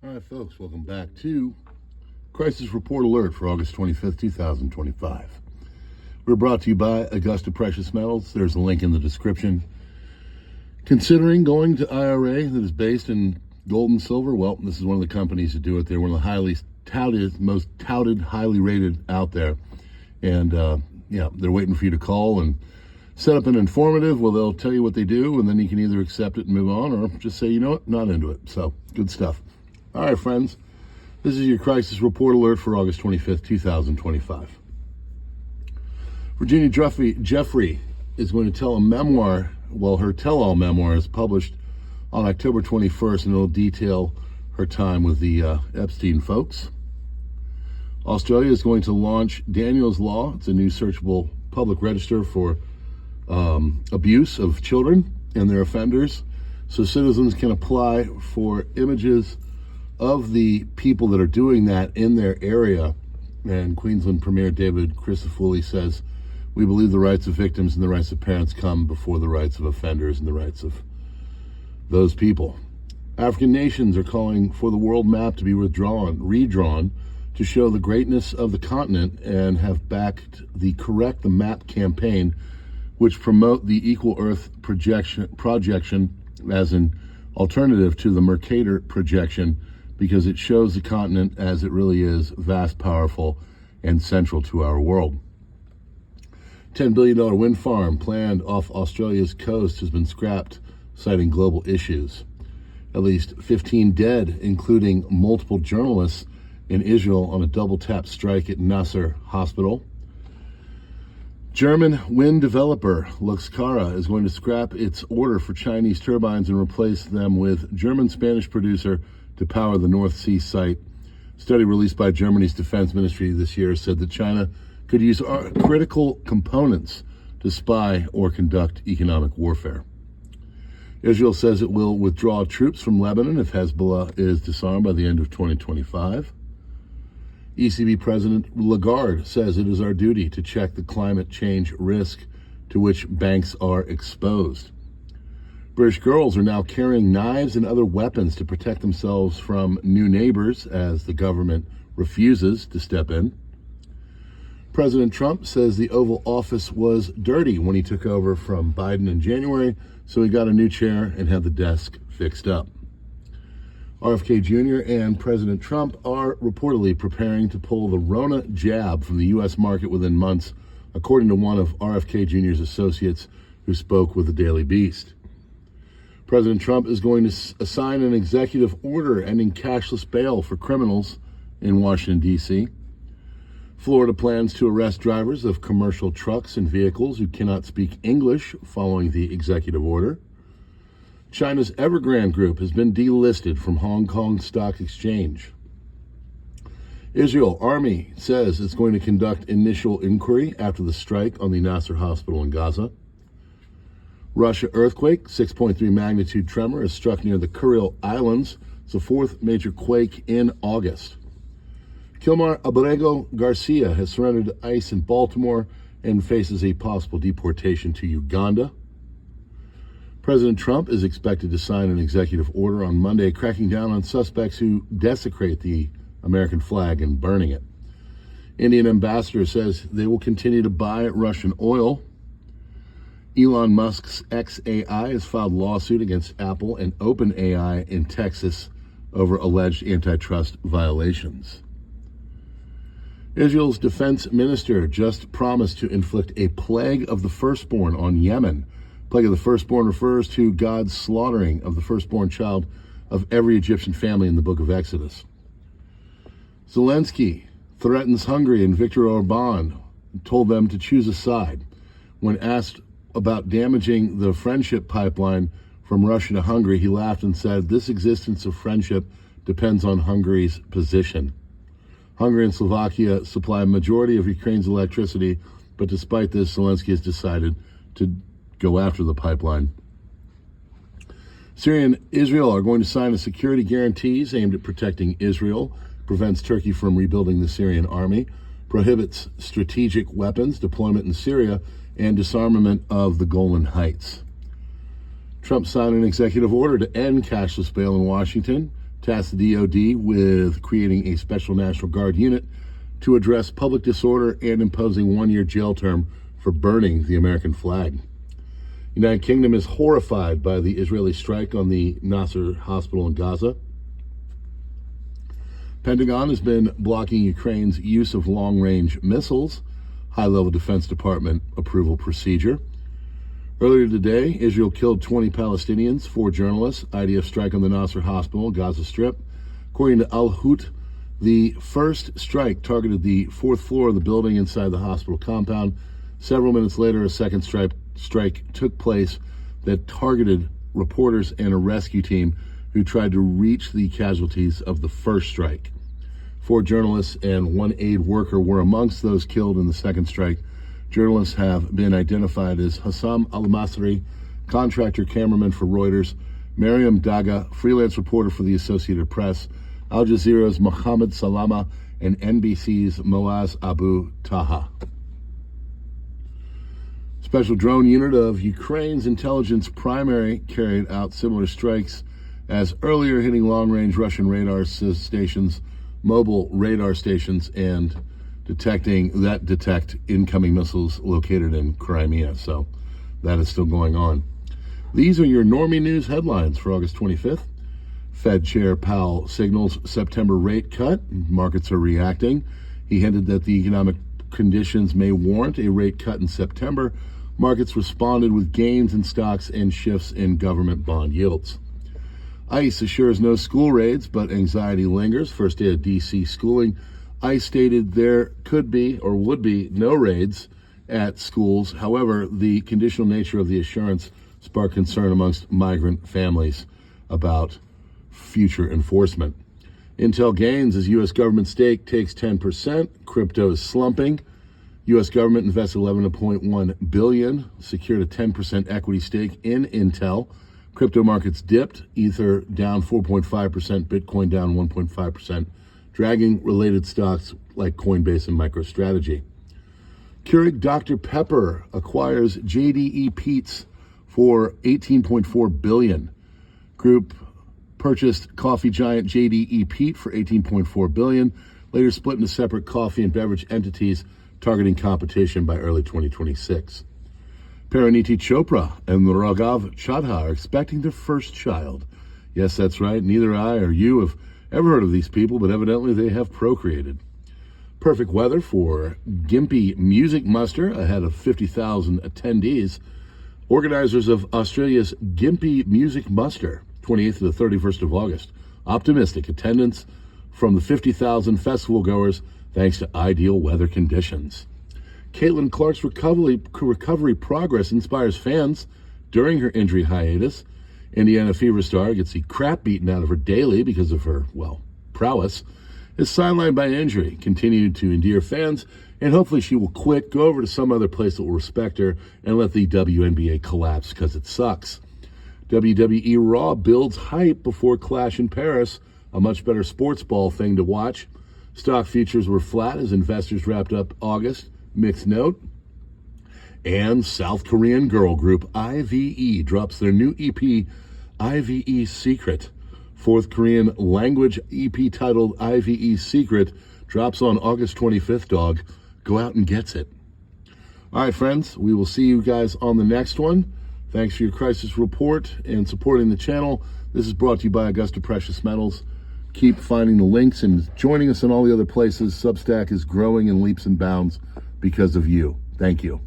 All right, folks, welcome back to Crisis Report Alert for August 25th, 2025. We're brought to you by Augusta Precious Metals. There's a link in the description. Considering going to IRA that is based in gold and silver, well, this is one of the companies that do it. They're one of the highly touted, most touted, highly rated out there. And, they're waiting for you to call and set up an informative. Well, they'll tell you what they do, and then you can either accept it and move on or just say, you know what, not into it. So, good stuff. All right, friends, this is your Crisis Report Alert for August 25th, 2025. Virginia Jeffrey is going to tell a memoir, well, her tell-all memoir is published on October 21st, and it'll detail her time with the Epstein folks. Australia is going to launch Daniel's Law. It's a new searchable public register for abuse of children and their offenders, so citizens can apply for images of the people that are doing that in their area. And Queensland Premier David Crisafulli says, "We believe the rights of victims and the rights of parents come before the rights of offenders and the rights of those people." African nations are calling for the world map to be redrawn to show the greatness of the continent, and have backed the Correct the Map campaign, which promote the Equal Earth projection as an alternative to the Mercator projection, because it shows the continent as it really is, vast, powerful, and central to our world. $10 billion wind farm planned off Australia's coast has been scrapped, citing global issues. At least 15 dead, including multiple journalists in Israel on a double-tap strike at Nasser Hospital. German wind developer Luxcara is going to scrap its order for Chinese turbines and replace them with German-Spanish producer to power the North Sea site. A study released by Germany's defense ministry this year said that China could use critical components to spy or conduct economic warfare. Israel says it will withdraw troops from Lebanon if Hezbollah is disarmed by the end of 2025. ECB President Lagarde says it is our duty to check the climate change risk to which banks are exposed. British girls are now carrying knives and other weapons to protect themselves from new neighbors as the government refuses to step in. President Trump says the Oval Office was dirty when he took over from Biden in January, so he got a new chair and had the desk fixed up. RFK Jr. and President Trump are reportedly preparing to pull the Rona jab from the U.S. market within months, according to one of RFK Jr.'s associates who spoke with the Daily Beast. President Trump is going to assign an executive order ending cashless bail for criminals in Washington, D.C. Florida plans to arrest drivers of commercial trucks and vehicles who cannot speak English following the executive order. China's Evergrande Group has been delisted from Hong Kong Stock Exchange. Israel Army says it's going to conduct initial inquiry after the strike on the Nasser Hospital in Gaza. Russia earthquake, 6.3 magnitude tremor, is struck near the Kuril Islands. It's the fourth major quake in August. Kilmar Abrego Garcia has surrendered to ICE in Baltimore and faces a possible deportation to Uganda. President Trump is expected to sign an executive order on Monday cracking down on suspects who desecrate the American flag and burning it. Indian ambassador says they will continue to buy Russian oil. Elon Musk's XAI has filed a lawsuit against Apple and OpenAI in Texas over alleged antitrust violations. Israel's defense minister just promised to inflict a plague of the firstborn on Yemen. Plague of the firstborn refers to God's slaughtering of the firstborn child of every Egyptian family in the book of Exodus. Zelensky threatens Hungary, and Viktor Orban told them to choose a side. When asked about damaging the friendship pipeline from Russia to Hungary, he laughed and said, "This existence of friendship depends on Hungary's position." Hungary and Slovakia supply a majority of Ukraine's electricity, but despite this, Zelensky has decided to go after the pipeline. Syria and Israel are going to sign a security guarantees aimed at protecting Israel, prevents Turkey from rebuilding the Syrian army, prohibits strategic weapons deployment in Syria, and disarmament of the Golan Heights. Trump signed an executive order to end cashless bail in Washington. tasked the DoD with creating a special National Guard unit to address public disorder and imposing 1-year jail term for burning the American flag. United Kingdom is horrified by the Israeli strike on the Nasser hospital in Gaza. Pentagon has been blocking Ukraine's use of long-range missiles, high-level Defense Department approval procedure. Earlier today, Israel killed 20 Palestinians, 4 journalists, IDF strike on the Nasser hospital, Gaza Strip. According to Al-Hut, the first strike targeted the 4th floor of the building inside the hospital compound. Several minutes later, a second strike took place that targeted reporters and a rescue team who tried to reach the casualties of the first strike. 4 journalists and 1 aid worker were amongst those killed in the second strike. Journalists have been identified as Hassam Al-Masri, contractor cameraman for Reuters, Mariam Daga, freelance reporter for the Associated Press, Al Jazeera's Mohammed Salama, and NBC's Moaz Abu Taha. Special drone unit of Ukraine's intelligence primary carried out similar strikes as earlier, hitting long-range Russian radar stations, mobile radar stations, and detect incoming missiles located in Crimea. So that is still going on. These are your Normie News headlines for August 25th. Fed Chair Powell signals September rate cut. Markets are reacting. He hinted that the economic conditions may warrant a rate cut in September. Markets responded with gains in stocks and shifts in government bond yields. ICE assures no school raids, but anxiety lingers. First day of D.C. schooling. ICE stated there could be or would be no raids at schools. However, the conditional nature of the assurance sparked concern amongst migrant families about future enforcement. Intel gains as U.S. government stake takes 10%. Crypto is slumping. U.S. government invested $11.1 billion, secured a 10% equity stake in Intel. Crypto markets dipped. Ether down 4.5%, Bitcoin down 1.5%, dragging related stocks like Coinbase and MicroStrategy. Keurig Dr. Pepper acquires JDE Peet's for $18.4 billion. Group purchased coffee giant JDE Peet for $18.4 billion, later split into separate coffee and beverage entities, targeting competition by early 2026. Pariniti Chopra and Raghav Chadha are expecting their first child. Yes, that's right. Neither I or you have ever heard of these people, but evidently they have procreated. Perfect weather for Gympie Music Muster ahead of 50,000 attendees. Organizers of Australia's Gympie Music Muster, 28th to the 31st of August. Optimistic attendance from the 50,000 festival goers thanks to ideal weather conditions. Caitlin Clark's recovery progress inspires fans during her injury hiatus. Indiana Fever star gets the crap beaten out of her daily because of her, prowess. Is sidelined by injury, continued to endear fans, and hopefully she will quit, go over to some other place that will respect her, and let the WNBA collapse because it sucks. WWE Raw builds hype before Clash in Paris, a much better sports ball thing to watch. Stock futures were flat as investors wrapped up August. Mixed note. And South Korean girl group IVE drops their new EP, IVE Secret. Fourth Korean language EP titled IVE Secret drops on August 25th, dog. Go out and gets it. All right, friends, we will see you guys on the next one. Thanks for your crisis report and supporting the channel. This is brought to you by Augusta Precious Metals. Keep finding the links and joining us in all the other places. Substack is growing in leaps and bounds because of you. Thank you.